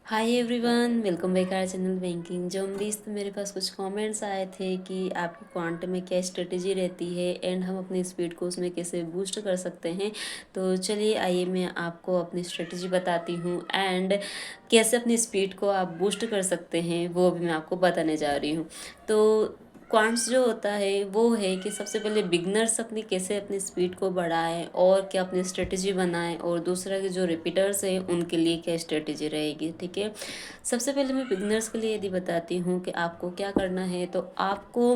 Hi everyone, welcome back our channel banking zombies. तो मेरे पास कुछ कमेंट्स आए थे कि आपकी क्वांट में क्या स्ट्रेटेजी रहती है एंड हम अपनी स्पीड को उसमें कैसे बूस्ट कर सकते हैं। तो चलिए आइए मैं आपको अपनी स्ट्रेटेजी बताती हूँ एंड कैसे अपनी स्पीड को आप बूस्ट कर सकते हैं वो भी मैं आपको बताने जा रही हूँ। तो क्वांट्स जो होता है वो है कि सबसे पहले बिगनर्स अपनी स्पीड को बढ़ाएं और क्या अपनी स्ट्रेटजी बनाएं, और दूसरा के जो रिपीटर्स हैं उनके लिए क्या स्ट्रेटजी रहेगी। ठीक है, सबसे पहले मैं बिगनर्स के लिए यदि बताती हूँ कि आपको क्या करना है। तो आपको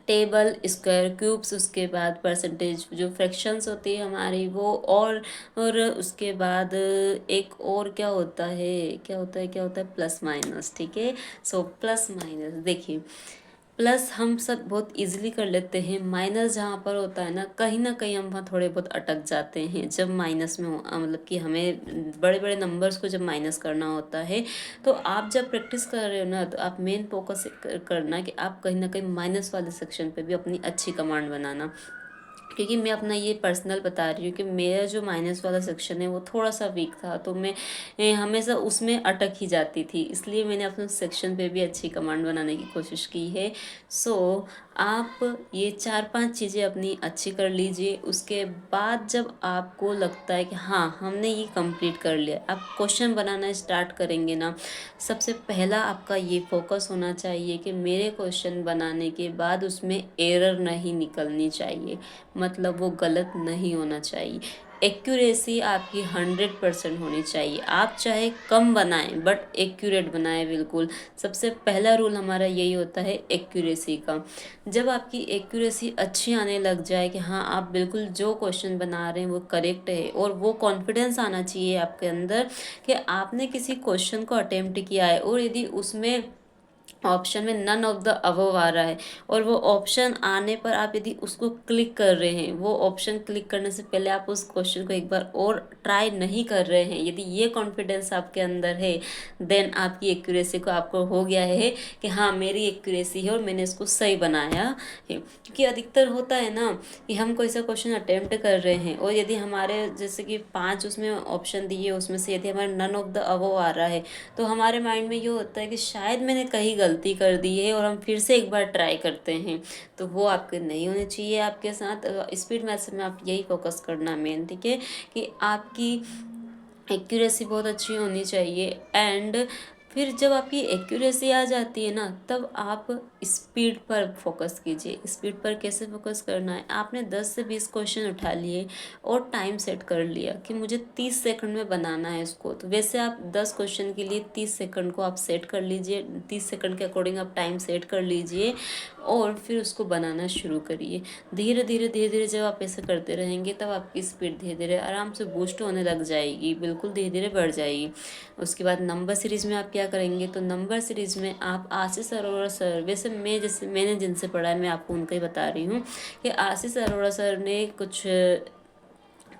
टेबल, स्क्वायर, क्यूब्स, उसके बाद परसेंटेज जो फ्रैक्शंस होती है हमारी वो, और उसके बाद एक और क्या होता है प्लस माइनस। ठीक है, सो प्लस माइनस देखिए, प्लस हम सब बहुत इजीली कर लेते हैं, माइनस जहाँ पर होता है ना कहीं हम वहाँ थोड़े बहुत अटक जाते हैं। जब माइनस में मतलब कि हमें बड़े बड़े नंबर्स को जब माइनस करना होता है, तो आप जब प्रैक्टिस कर रहे हो ना, तो आप मेन फोकस करना कि आप कहीं ना कहीं माइनस वाले सेक्शन पे भी अपनी अच्छी कमांड बनाना। क्योंकि मैं अपना ये पर्सनल बता रही हूँ कि मेरा जो माइनस वाला सेक्शन है वो थोड़ा सा वीक था, तो मैं हमेशा उसमें अटक ही जाती थी, इसलिए मैंने अपने सेक्शन पे भी अच्छी कमांड बनाने की कोशिश की है। सो आप ये 4-5 चीज़ें अपनी अच्छी कर लीजिए। उसके बाद जब आपको लगता है कि हाँ हमने ये कंप्लीट कर लिया, आप क्वेश्चन बनाना स्टार्ट करेंगे ना, सबसे पहला आपका ये फोकस होना चाहिए कि मेरे क्वेश्चन बनाने के बाद उसमें एरर नहीं निकलनी चाहिए, मतलब वो गलत नहीं होना चाहिए। एक्यूरेसी आपकी 100% होनी चाहिए। आप चाहे कम बनाएं बट एक्यूरेट बनाएं बिल्कुल। सबसे पहला रूल हमारा यही होता है एक्यूरेसी का। जब आपकी एक्यूरेसी अच्छी आने लग जाए कि हाँ आप बिल्कुल जो क्वेश्चन बना रहे हैं वो करेक्ट है, और वो कॉन्फिडेंस आना चाहिए आपके अंदर कि आपने किसी क्वेश्चन को अटेम्प्ट किया है, और यदि उसमें ऑप्शन में नन ऑफ द अबव आ रहा है, और वो ऑप्शन आने पर आप यदि उसको क्लिक कर रहे हैं, वो ऑप्शन क्लिक करने से पहले आप उस क्वेश्चन को एक बार और ट्राई नहीं कर रहे हैं, यदि ये कॉन्फिडेंस आपके अंदर है, देन आपकी एक्यूरेसी को आपको हो गया है कि हाँ मेरी एक्यूरेसी है और मैंने इसको सही बनाया है। क्योंकि अधिकतर होता है ना कि हम कोई सा क्वेश्चन अटेम्प्ट कर रहे हैं, और यदि हमारे जैसे कि 5 उसमें ऑप्शन दिए, उसमें से यदि हमारे नन ऑफ द अबव आ रहा है, तो हमारे माइंड में ये होता है कि शायद मैंने कहीं गलती कर दी है, और हम फिर से एक बार ट्राई करते हैं। तो वो आपके नहीं होने चाहिए आपके साथ। स्पीड मैथ्स में आप यही फोकस करना मेन। ठीक है, कि आपकी एक्यूरेसी बहुत अच्छी होनी चाहिए। एंड फिर जब आपकी एक्यूरेसी आ जाती है ना, तब आप स्पीड पर फोकस कीजिए। स्पीड पर कैसे फोकस करना है, आपने 10 से 20 क्वेश्चन उठा लिए और टाइम सेट कर लिया कि मुझे 30 सेकंड में बनाना है इसको, तो वैसे आप 10 क्वेश्चन के लिए 30 सेकंड को आप सेट कर लीजिए, 30 सेकंड के अकॉर्डिंग आप टाइम सेट कर लीजिए, और फिर उसको बनाना शुरू करिए। धीरे धीरे धीरे धीरे जब आप ऐसे करते रहेंगे, तब आपकी स्पीड धीरे धीरे आराम से बूस्ट होने लग जाएगी, बिल्कुल धीरे धीरे बढ़ जाएगी। उसके बाद नंबर सीरीज में आप क्या करेंगे, तो नंबर सीरीज में आप आशीष अरोड़ा सर, वैसे जैसे मैंने जिनसे पढ़ा है मैं आपको उनका ही बता रही हूँ कि आशीष अरोड़ा सर ने कुछ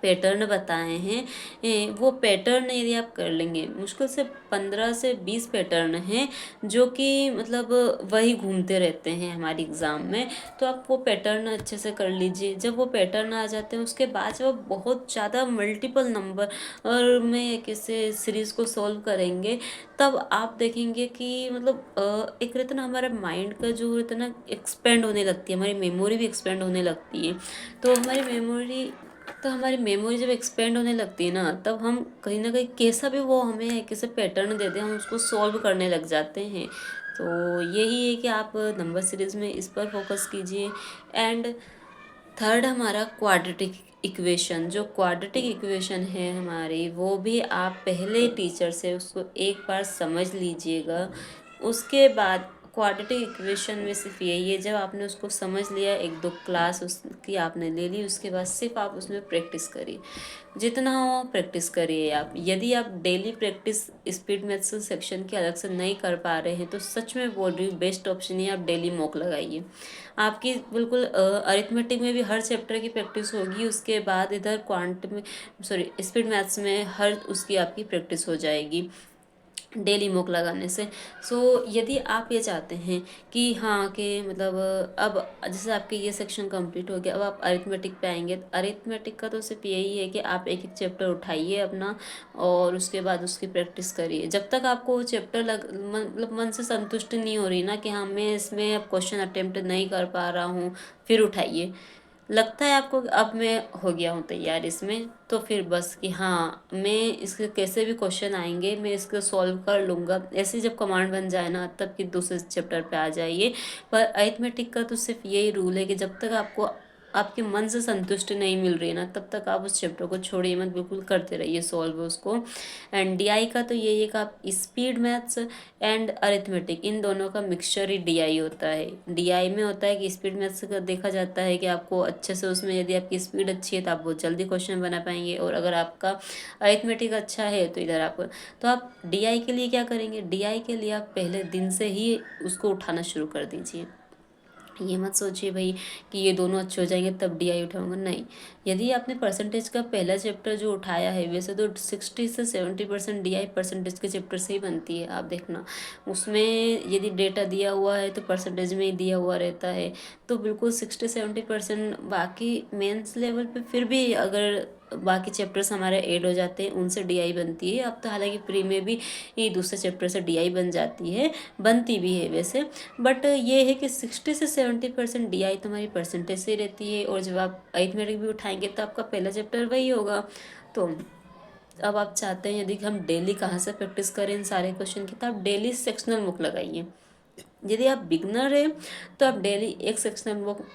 पैटर्न बताए हैं। वो पैटर्न यदि आप कर लेंगे, मुश्किल से 15 से 20 पैटर्न हैं जो कि मतलब वही घूमते रहते हैं हमारी एग्ज़ाम में। तो आप वो पैटर्न अच्छे से कर लीजिए। जब वो पैटर्न आ जाते हैं, उसके बाद जब आप बहुत ज़्यादा मल्टीपल नंबर और में कैसे सीरीज़ को सॉल्व करेंगे, तब आप देखेंगे कि मतलब एक रहता ना हमारा माइंड का जो रहता ना एक्सपेंड होने लगती है, हमारी मेमोरी भी एक्सपेंड होने लगती है। तो हमारी मेमोरी जब एक्सपेंड होने लगती है ना, तब हम कहीं ना कहीं कैसा भी वो हमें कैसे पैटर्न दे दे, हम उसको सॉल्व करने लग जाते हैं। तो यही है कि आप नंबर सीरीज में इस पर फोकस कीजिए। एंड थर्ड हमारा क्वाड्रेटिक इक्वेशन, जो क्वाड्रेटिक इक्वेशन है हमारी, वो भी आप पहले टीचर से उसको एक बार समझ लीजिएगा। उसके बाद क्वाड्रेटिक इक्वेशन में सिर्फ यही है, जब आपने उसको समझ लिया, एक दो क्लास उसकी आपने ले ली, उसके बाद सिर्फ आप उसमें प्रैक्टिस करिए, जितना हो प्रैक्टिस करिए आप। यदि आप daily practice speed maths section के अलग से नहीं कर पा रहे हैं, तो सच में बोल रही हूँ बेस्ट ऑप्शन है आप डेली मॉक लगाइए। आपकी बिल्कुल अरिथमेटिक में भी हर चैप्टर की प्रैक्टिस होगी, उसके बाद इधर क्वांट में, सॉरी, स्पीड मैथ्स में हर उसकी आपकी प्रैक्टिस हो जाएगी। डेली मॉक लगाने से। सो यदि आप ये चाहते हैं कि हाँ कि मतलब अब जैसे आपके ये सेक्शन कंप्लीट हो गया, अब आप अरिथमेटिक पे आएंगे, तो अरिथमेटिक का तो सिर्फ यही है कि आप एक एक चैप्टर उठाइए अपना और उसके बाद उसकी प्रैक्टिस करिए। जब तक आपको वो चैप्टर मतलब मन से संतुष्टि नहीं हो रही ना कि हाँ मैं इसमें अब क्वेश्चन अटेम्प्ट नहीं कर पा रहा हूँ, फिर उठाइए। लगता है आपको कि अब मैं हो गया हूँ तैयार इसमें, तो फिर बस कि हाँ मैं इसके कैसे भी क्वेश्चन आएंगे मैं इसको सॉल्व कर लूँगा, ऐसे जब कमांड बन जाए ना तब कि दूसरे चैप्टर पे आ जाइए। पर अरिथमेटिक का तो सिर्फ यही रूल है कि जब तक आपको आपके मन से संतुष्टि नहीं मिल रही है ना तब तक आप उस चैप्टर को छोड़िए मत, बिल्कुल करते रहिए सॉल्व उसको। एंड डीआई का तो यही है कि आप स्पीड मैथ्स एंड अरिथमेटिक इन दोनों का मिक्सचर ही डीआई होता है। डीआई में होता है कि स्पीड मैथ्स का देखा जाता है कि आपको अच्छे से उसमें यदि आपकी स्पीड अच्छी है तो आप बहुत जल्दी क्वेश्चन बना पाएंगे, और अगर आपका अरिथमेटिक अच्छा है तो इधर आपको, तो आप डीआई के लिए क्या करेंगे, डीआई के लिए आप पहले दिन से ही उसको उठाना शुरू कर दीजिए। ये मत सोचिए भाई कि ये दोनों अच्छे हो जाएंगे तब डीआई उठाऊंगा, नहीं। यदि आपने परसेंटेज का पहला चैप्टर जो उठाया है, वैसे तो 60 से 70% डीआई परसेंटेज के चैप्टर से ही बनती है, आप देखना उसमें यदि डेटा दिया हुआ है तो परसेंटेज में ही दिया हुआ रहता है। तो बिल्कुल 60-70%, बाकी मेंस लेवल पे फिर भी अगर बाकी चैप्टर्स हमारे ऐड हो जाते हैं उनसे डीआई बनती है। अब तो हालांकि प्री में भी ये दूसरे चैप्टर से डीआई बन जाती है, बनती भी है वैसे। बट ये है कि 60 से 70% डीआई तुम्हारी परसेंटेज से रहती है, और जब आप अरिथमेटिक भी उठाएंगे तो आपका पहला चैप्टर वही होगा। तो अब आप चाहते हैं यदि हम डेली कहाँ से प्रैक्टिस करें इन सारे क्वेश्चन की, तो आप डेली सेक्शनल बुक लगाइए। यदि आप बिगनर है तो आप डेली एक सेक्शनल बुक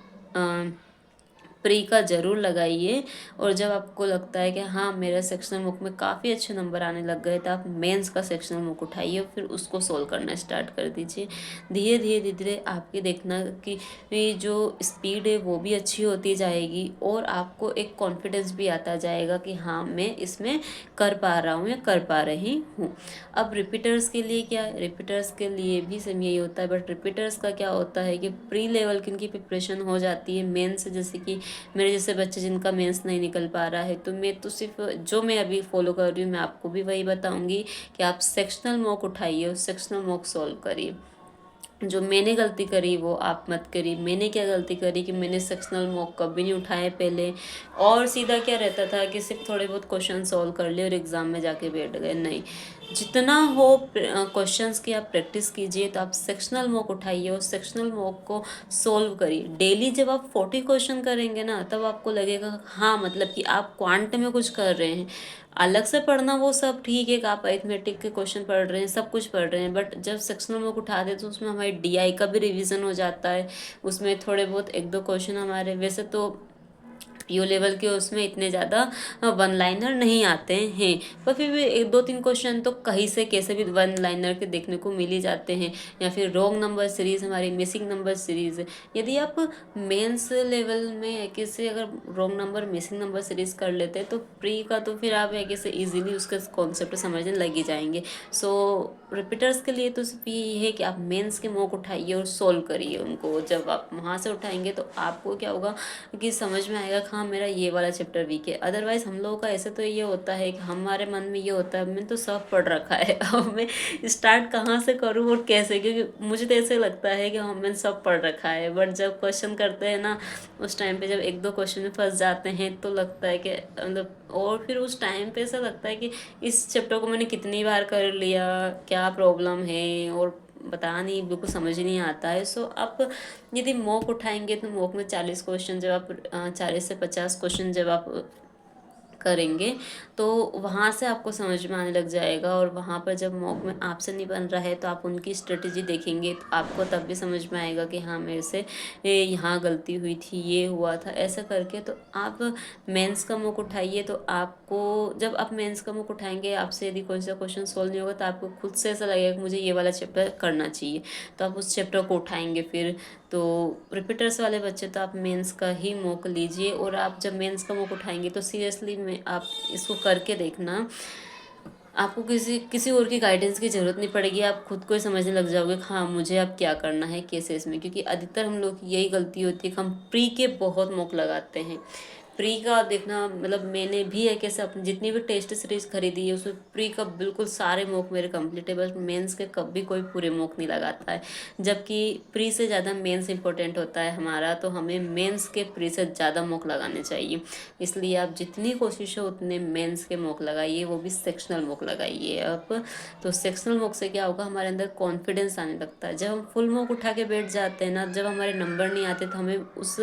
प्री का ज़रूर लगाइए। और जब आपको लगता है कि हाँ मेरा सेक्शनल बुक में काफ़ी अच्छे नंबर आने लग गए, तो आप मेंस का सेक्शनल बुक उठाइए और फिर उसको सोल्व करना स्टार्ट कर दीजिए। धीरे धीरे धीरे धीरे आपके देखना कि ये जो स्पीड है वो भी अच्छी होती जाएगी, और आपको एक कॉन्फिडेंस भी आता जाएगा कि हाँ मैं इसमें कर पा रहा हूँ या कर पा रही हूँ। अब रिपीटर्स के लिए क्या है, रिपीटर्स के लिए भी सेम यही होता है, बट रिपीटर्स का क्या होता है कि प्री लेवल की उनकी प्रिपरेशन हो जाती है। मेंस जैसे कि मेरे जैसे बच्चे जिनका मेंस नहीं निकल पा रहा है, तो मैं तो सिर्फ जो मैं अभी फॉलो कर रही हूँ मैं आपको भी वही बताऊंगी कि आप सेक्शनल मॉक उठाइए और सेक्शनल मॉक सॉल्व करिए। जो मैंने गलती करी वो आप मत करिए। मैंने क्या गलती करी कि मैंने सेक्शनल मॉक कभी नहीं उठाए पहले, और सीधा क्या रहता था कि सिर्फ थोड़े बहुत क्वेश्चन सॉल्व कर लिए और एग्ज़ाम में जाके बैठ गए। नहीं, जितना हो क्वेश्चंस की आप प्रैक्टिस कीजिए, तो आप सेक्शनल मॉक उठाइए और सेक्शनल मॉक को सोल्व करिए। डेली जब आप 40 क्वेश्चन करेंगे ना तब आपको लगेगा हाँ मतलब कि आप क्वांट में कुछ कर रहे हैं। अलग से पढ़ना वो सब ठीक है कि आप अरिथमेटिक के क्वेश्चन पढ़ रहे हैं, सब कुछ पढ़ रहे हैं, बट जब सेक्शनल बुक उठा दे तो उसमें हमारी डीआई का भी रिवीजन हो जाता है। उसमें थोड़े बहुत एक दो क्वेश्चन हमारे वैसे तो पीओ लेवल के उसमें इतने ज़्यादा वन लाइनर नहीं आते हैं, पर फिर भी एक दो तीन क्वेश्चन तो कहीं से कैसे भी वन लाइनर के देखने को मिल ही जाते हैं। या फिर रॉन्ग नंबर सीरीज़, हमारी मिसिंग नंबर सीरीज़, यदि आप मेंस लेवल में किसी अगर wrong number missing number series कर लेते हैं तो प्री का तो फिर आप एक से ईजिली उसके कॉन्सेप्ट समझने लग ही जाएंगे। सो रिपीटर्स के लिए तो सिर्फ ये है कि आप मेंस के मॉक उठाइए और सोल्व करिए उनको। जब आप वहाँ से उठाएंगे तो आपको क्या होगा कि समझ में आएगा हाँ मेरा ये वाला चैप्टर वीक है। अदरवाइज हम लोगों का ऐसे तो ये होता है कि हमारे मन में ये होता है मैंने तो सब पढ़ रखा है अब मैं स्टार्ट कहाँ से करूँ और कैसे, क्योंकि मुझे तो ऐसे लगता है कि हाँ मैंने सब पढ़ रखा है। बट जब क्वेश्चन करते हैं ना उस टाइम पे जब एक दो क्वेश्चन में फंस जाते हैं तो लगता है कि मतलब, और फिर उस टाइम पे ऐसा लगता है कि इस चैप्टर को मैंने कितनी बार कर लिया, क्या प्रॉब्लम है, और पता नहीं बिल्कुल समझ ही नहीं आता है। सो आप यदि मॉक उठाएंगे तो मॉक में 40 क्वेश्चन जब आप 40 से 50 क्वेश्चन जब आप करेंगे तो वहाँ से आपको समझ में आने लग जाएगा। और वहाँ पर जब मॉक में आपसे नहीं बन रहा है तो आप उनकी स्ट्रेटजी देखेंगे तो आपको तब भी समझ में आएगा कि हाँ मेरे से यहाँ गलती हुई थी, ये हुआ था, ऐसा करके। तो आप मेंस का मॉक उठाइए, तो आपको जब आप मेंस का मॉक उठाएंगे आपसे यदि कोई सा क्वेश्चन सोल्व नहीं होगा तो आपको खुद से ऐसा लगेगा कि मुझे ये वाला चैप्टर करना चाहिए, तो आप उस चैप्टर को उठाएंगे फिर। तो रिपीटर्स वाले बच्चे तो आप मेंस का ही मॉक लीजिए, और आप जब मेंस का मॉक उठाएंगे तो सीरियसली में आप इसको करके देखना, आपको किसी किसी और की गाइडेंस की ज़रूरत नहीं पड़ेगी। आप खुद को ही समझने लग जाओगे हाँ मुझे अब क्या करना है केसेस में। क्योंकि अधिकतर हम लोग की यही गलती होती है कि हम प्री के बहुत मॉक लगाते हैं। प्री का देखना मतलब मैंने भी है कैसे अपनी जितनी भी टेस्ट सीरीज खरीदी है उसमें प्री का बिल्कुल सारे मॉक मेरे कंप्लीट है, बस मेंस के कभी कोई पूरे मॉक नहीं लगाता है। जबकि प्री से ज़्यादा मेंस इंपॉर्टेंट होता है हमारा, तो हमें मेंस के प्री से ज़्यादा मॉक लगाने चाहिए। इसलिए आप जितनी कोशिश हो उतने मेंस के मॉक लगाइए, वो भी सेक्शनल मॉक लगाइए आप। तो सेक्शनल मॉक से क्या होगा, हमारे अंदर कॉन्फिडेंस आने लगता है। जब हम फुल मॉक उठा के बैठ जाते हैं ना, जब हमारे नंबर नहीं आते तो हमें उस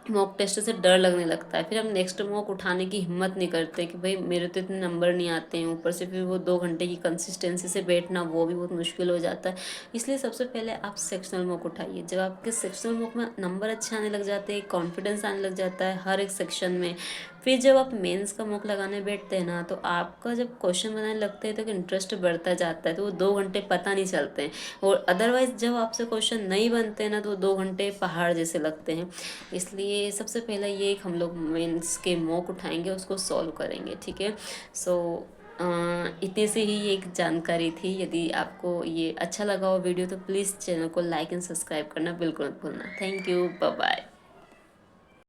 मॉक टेस्ट से डर लगने लगता है, फिर हम नेक्स्ट मॉक उठाने की हिम्मत नहीं करते कि भाई मेरे तो इतने नंबर नहीं आते हैं, ऊपर से फिर वो 2 घंटे की कंसिस्टेंसी से बैठना वो भी बहुत मुश्किल हो जाता है। इसलिए सबसे पहले आप सेक्शनल मॉक उठाइए। जब आपके सेक्शनल मॉक में नंबर अच्छे आने लग जाते हैं, कॉन्फिडेंस आने लग जाता है हर एक सेक्शन में, फिर जब आप मेंस का मॉक लगाने बैठते हैं ना, तो आपका जब क्वेश्चन बनाने लगते हैं तो इंटरेस्ट बढ़ता जाता है, तो वो 2 घंटे पता नहीं चलते हैं। और अदरवाइज जब आपसे क्वेश्चन नहीं बनते हैं ना, तो 2 घंटे पहाड़ जैसे लगते हैं। इसलिए सबसे पहला ये हम लोग मेंस के मॉक उठाएंगे, उसको सॉल्व करेंगे, ठीक है। सो इतनी सी ही एक जानकारी थी। यदि आपको ये अच्छा लगा हो वीडियो तो प्लीज़ चैनल को लाइक एंड सब्सक्राइब करना बिल्कुल मत भूलना। Thank you, bye bye.